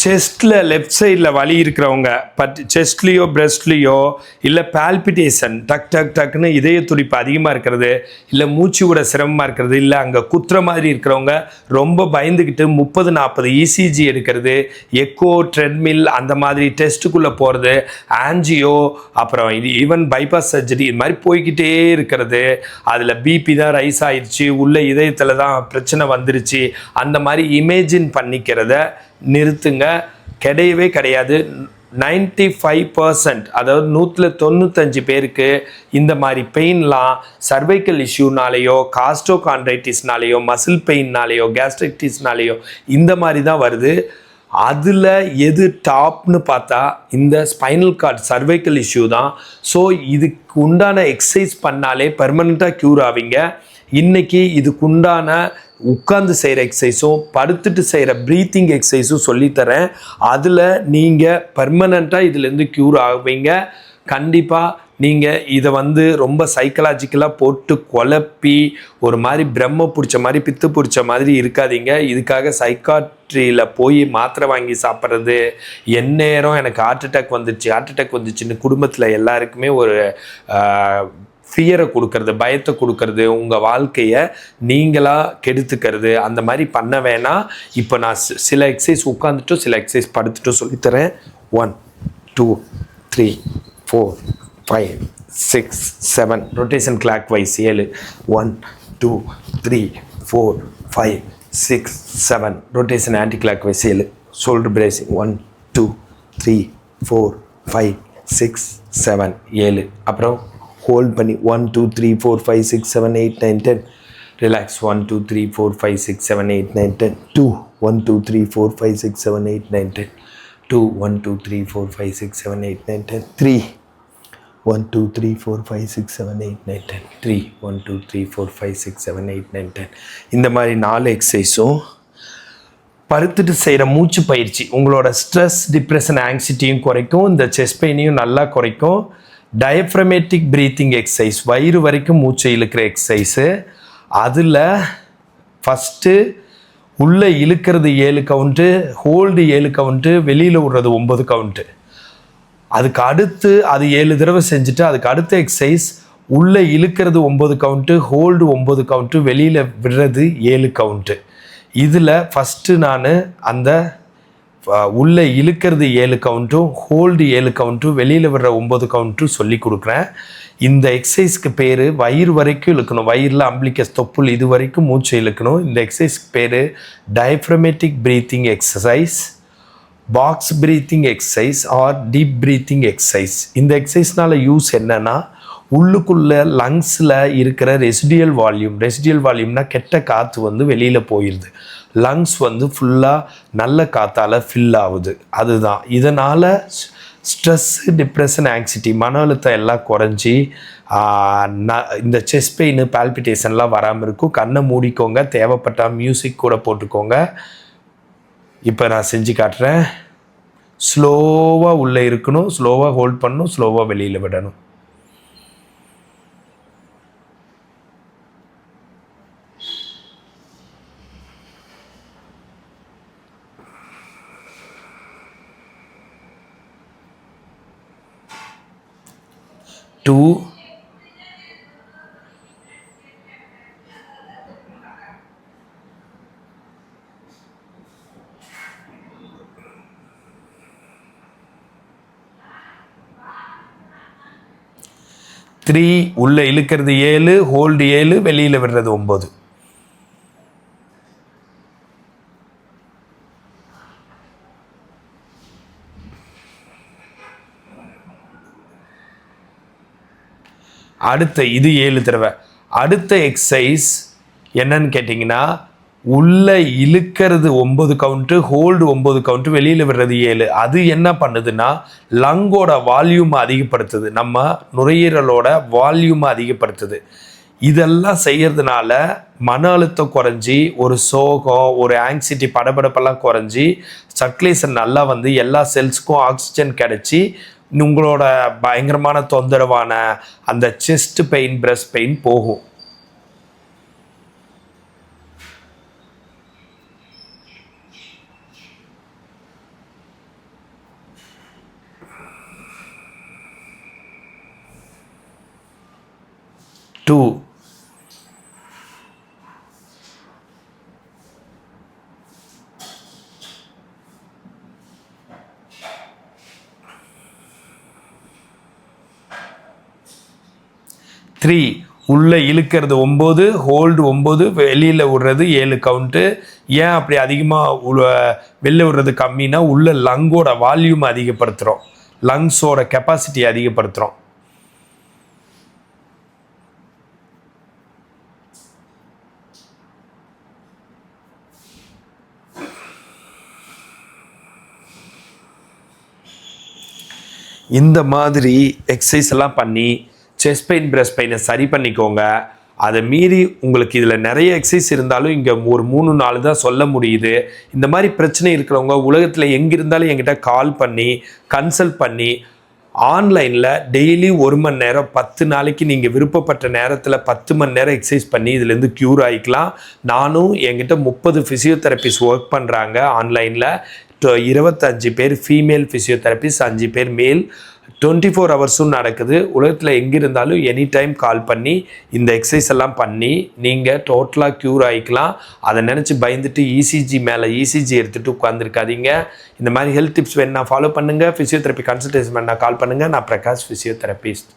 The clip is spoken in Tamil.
செஸ்ட்டில் லெஃப்ட் சைடில் வலி இருக்கிறவங்க செஸ்ட்லேயோ பிரெஸ்ட்லேயோ இல்லை பால்பிட்டேஷன் டக் டக் டக்குன்னு இதய துடிப்பு அதிகமாக இருக்கிறது, இல்லை மூச்சு விட சிரமமாக இருக்கிறது, இல்லை அங்கே குத்துற மாதிரி இருக்கிறவங்க ரொம்ப பயந்துக்கிட்டு 30-40 இசிஜி எடுக்கிறது, எக்கோ ட்ரெட்மில் அந்த மாதிரி டெஸ்ட்டுக்குள்ளே போகிறது, ஆன்ஜியோ, அப்புறம் இது ஈவன் பைபாஸ் சர்ஜரி, இது மாதிரி போய்கிட்டே இருக்கிறது, அதில் பிபி தான் ரைஸ் ஆயிடுச்சு, உள்ள இதயத்தில் தான் பிரச்சனை வந்துருச்சு, அந்த மாதிரி இமேஜின் பண்ணிக்கிறத நிறுத்துங்க. கிடையவே கிடையாது. 95%, அதாவது 195 பேருக்கு இந்த மாதிரி பெயின்லாம் சர்வைக்கல் இஷ்யூனாலேயோ காஸ்டோகான்ட்ரைட்டிஸ்னாலேயோ மசில் பெயின்னாலேயோ கேஸ்ட்ரைட்டிஸ்னாலேயோ இந்த மாதிரி தான் வருது. அதில் எது டாப்னு பார்த்தா இந்த ஸ்பைனல் கார்டு சர்வைக்கல் இஷ்யூ தான். ஸோ இதுக்கு உண்டான எக்ஸசைஸ் பண்ணாலே பர்மனெண்ட்டாக க்யூர் ஆவீங்க. இன்றைக்கி இதுக்குண்டான உட்காந்து செய்கிற எக்ஸசைஸும் படுத்துட்டு செய்கிற ப்ரீத்திங் எக்ஸசைஸும் சொல்லித்தரேன். அதில் நீங்கள் பர்மனெண்ட்டாக இதுலேருந்து க்யூர் ஆவீங்க. கண்டிப்பாக நீங்கள் இதை ரொம்ப சைக்கலாஜிக்கலாக போட்டு குழப்பி ஒரு மாதிரி பிரம்ம பிடிச்ச மாதிரி பித்து பிடிச்ச மாதிரி இருக்காதீங்க. இதுக்காக சைக்காட்ரியில் போய் மாத்திரை வாங்கி சாப்பிட்றது, எந்நேரம் எனக்கு ஹார்ட் அட்டாக் வந்துச்சுன்னு குடும்பத்தில் எல்லாருக்குமே ஒரு ஃபியரை கொடுக்கறது, பயத்தை கொடுக்கறது, உங்கள் வாழ்க்கையை நீங்களாக கெடுத்துக்கிறது, அந்த மாதிரி பண்ண வேணாம். இப்போ நான் சில எக்ஸசைஸ் உட்காந்துட்டும் சில எக்ஸசைஸ் படுத்துட்டும் சொல்லித்தரேன். 1 2 3 4 5 6 7 rotation clockwise 7 1 2 3 4 5 6 7 rotation anti clockwise 7 shoulder bracing 1 2 3 4 5 6 7 7 அப்புறம் ஹோல்ட் பண்ணி 1 2 3 4 5 6 7 8 9 10 ரிலாக்ஸ் 1 2 3 4 5 6 7 8 9 10 2 1 2 3 4 5 6 7 8 9 10 2 1 2 3 4 5 6 7 8 9 10 3 1 2 3 4 5 6 7 8 9 10 3 1 2 3 4 5 6 7 8 9 10. இந்த மாதிரி 4 எக்ஸசைஸும் படுத்துட்டு செய்கிற மூச்சு பயிற்சி உங்களோட ஸ்ட்ரெஸ், டிப்ரெஷன், ஆங்ஸைட்டியும் குறைக்கும், இந்த செஸ்ட் பெயினையும் நல்லா குறைக்கும். டயஃப்ரமேட்டிக் ப்ரீத்திங் எக்ஸசைஸ், வயிறு வரைக்கும் மூச்சை இழுக்கிற எக்ஸசைஸு. அதில் ஃபஸ்ட்டு உள்ளே இழுக்கிறது 7 கவுண்ட்டு, ஹோல்டு 7 கவுண்ட்டு, வெளியில் விடுறது 9 கவுண்ட்டு. அதுக்கு அடுத்து அது 7 தடவை செஞ்சுட்டு அதுக்கு அடுத்த எக்ஸசைஸ் உள்ளே இழுக்கிறது 9 கவுண்ட்டு, ஹோல்டு 9 கவுண்ட்டு, வெளியில் விடுறது 7 கவுண்ட்டு. இதில் ஃபஸ்ட்டு நான் அந்த உள்ளே இழுக்கிறது 7 கவுண்ட்டும், ஹோல்டு 7 கவுண்ட்டும், வெளியில் விடுற 9 கவுண்ட்டும் சொல்லி கொடுக்குறேன். இந்த எக்ஸசைஸ்க்கு பேர் வயிறு வரைக்கும் இழுக்கணும், வயிறில் அம்பிளிக்கஸ் தொப்புள் இது வரைக்கும் மூச்சை இழுக்கணும். இந்த எக்ஸசைஸ்க்கு பேர் diaphragmatic breathing exercise, box breathing exercise R deep breathing exercise. இந்த எக்ஸசைஸ்னால் யூஸ் என்னென்னா, உள்ளுக்குள்ளே லங்ஸில் இருக்கிற ரெசிடியல் வால்யூம்னா கெட்ட காற்று வெளியில் போயிடுது, லங்ஸ் ஃபுல்லாக நல்ல காற்றால் ஃபில் ஆகுது. அதுதான் இதனால் ஸ்ட்ரெஸ்ஸு, டிப்ரெஷன், ஆங்ஸைட்டி, மன அழுத்தம் எல்லாம் குறைஞ்சி இந்த செஸ்ட் பெயின், பால்பிட்டேஷன்லாம் வராமல் இருக்கும். கண்ணை மூடிக்கோங்க, தேவைப்பட்டால் மியூசிக் கூட போட்டுக்கோங்க. இப்போ நான் செஞ்சு காட்டுறேன். ஸ்லோவாக உள்ளே இருக்கணும், ஸ்லோவாக ஹோல்ட் பண்ணணும், ஸ்லோவாக வெளியில் விடணும். டூ, த்ரீ, உள்ள இழுக்கிறது 7, ஹோல்டு 7, வெளியில் விடுறது 9. அடுத்த இது 7 தடவை. அடுத்த எக்ஸசைஸ் என்னன்னு கேட்டிங்கன்னா, உள்ளே இழுக்கிறது 9 கவுண்ட்டு, ஹோல்டு 9 கவுண்ட்டு, வெளியில் விடுறது 7. அது என்ன பண்ணுதுன்னா, லங்கோட வால்யூமை அதிகப்படுத்துது, நம்ம நுரையீரலோட வால்யூமை அதிகப்படுத்துது. இதெல்லாம் செய்கிறதுனால மன அழுத்தம் குறைஞ்சி, ஒரு சோகம், ஒரு ஆங்ஸைட்டி, படபடப்பெல்லாம் குறைஞ்சி, சர்க்குலேஷன் நல்லா எல்லா செல்ஸுக்கும் ஆக்சிஜன் கிடச்சி உங்களோட பயங்கரமான தொந்தரவான அந்த செஸ்ட் பெயின், பிரஸ்ட் பெயின் போகும். 2. த்ரீ. உள்ளே இழுக்கிறது 9, ஹோல்டு 9, வெளியில் விடுறது 7 கவுண்ட்டு. ஏன் அப்படி அதிகமாக வெளில விடுறது கம்மின்னா உள்ள லங்கோட வால்யூம் அதிகப்படுத்துகிறோம், லங்ஸோட கெப்பாசிட்டி அதிகப்படுத்துகிறோம். இந்த மாதிரி எக்ஸசைஸ் எல்லாம் பண்ணி செஸ்ட் பெயின் பிரஸ்ட் பெயினை சரி பண்ணிக்கோங்க. அதை மீறி உங்களுக்கு இதில் நிறைய எக்ஸசைஸ் இருந்தாலும் இங்கே ஒரு 3-4 தான் சொல்ல முடியுது. இந்த மாதிரி பிரச்சனை இருக்கிறவங்க உலகத்தில் எங்கே இருந்தாலும் என்கிட்ட கால் பண்ணி கன்சல்ட் பண்ணி ஆன்லைனில் டெய்லி 1 மணி நேரம் 10 நாளைக்கு நீங்கள் விருப்பப்பட்ட நேரத்தில் 10 மணி நேரம் எக்ஸசைஸ் பண்ணி இதுலேருந்து க்யூர் ஆகிக்கலாம். நானும் என்கிட்ட 30 ஃபிசியோதெரபிஸ்ட் ஒர்க் பண்ணுறாங்க ஆன்லைனில். 25 பேர் ஃபீமேல் ஃபிசியோதெரபிஸ்ட், 5 பேர் மேல். 24 ஹவர்ஸும் நடக்குது. உலகத்தில் எங்கே இருந்தாலும் எனி டைம் கால் பண்ணி இந்த எக்ஸசைஸ் எல்லாம் பண்ணி நீங்கள் டோட்டலாக க்யூர் ஆகிக்கலாம். அதை நினச்சி பயந்துட்டு இசிஜி மேலே இசிஜி எடுத்துகிட்டு உட்காந்துருக்காதீங்க. இந்த மாதிரி ஹெல்த் டிப்ஸ் வேணுன்னா ஃபாலோ பண்ணுங்கள். ஃபிசியோதெரப்பி கன்சல்டேஷன் வேணுன்னா கால் பண்ணுங்கள். நான் பிரகாஷ், ஃபிசியோதெரபிஸ்ட்.